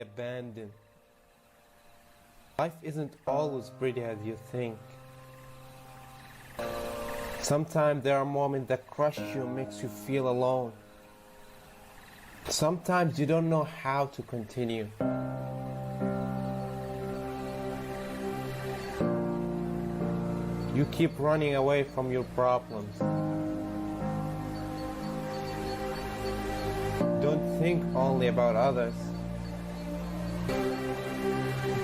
abandoned. Life isn't always pretty as you think. Sometimes there are moments that crush you and makes you feel alone. Sometimes you don't know how to continue. You keep running away from your problems. Don't think only about others.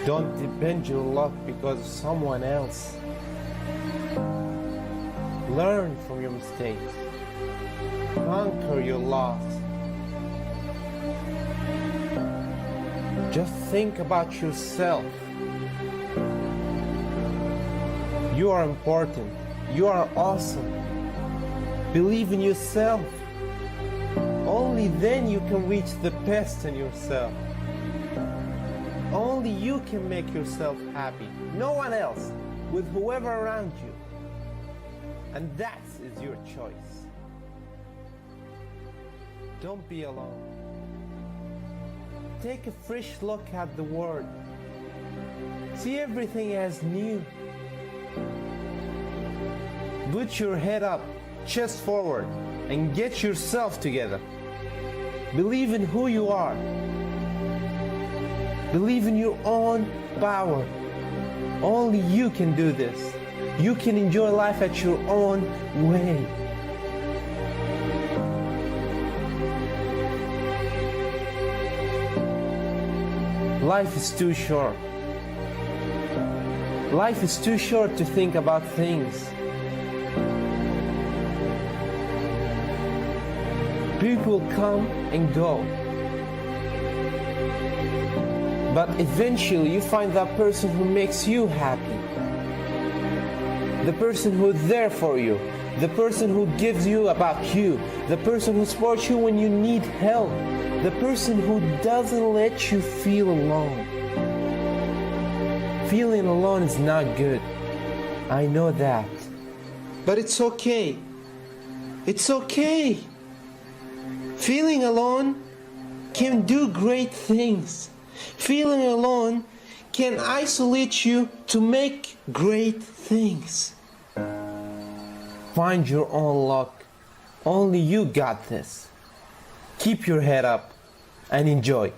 Don't depend your luck because of someone else. Learn from your mistakes. Conquer your loss. Just think about yourself. You are important. You are awesome. Believe in yourself. Only then you can reach the best in yourself. Only you can make yourself happy. No one else, with whoever around you. And that is your choice. Don't be alone. Take a fresh look at the world. See everything as new. Put your head up, chest forward, and get yourself together. Believe in who you are. Believe in your own power. Only you can do this. You can enjoy life at your own way. Life is too short. Life is too short to think about things. People come and go. But eventually you find that person who makes you happy. The person who's there for you. The person who gives you about you. The person who supports you when you need help. The person who doesn't let you feel alone. Feeling alone is not good. I know that. But it's okay. It's okay. Feeling alone can do great things. Feeling alone can isolate you to make great things. Find your own luck. Only you got this. Keep your head up and enjoy.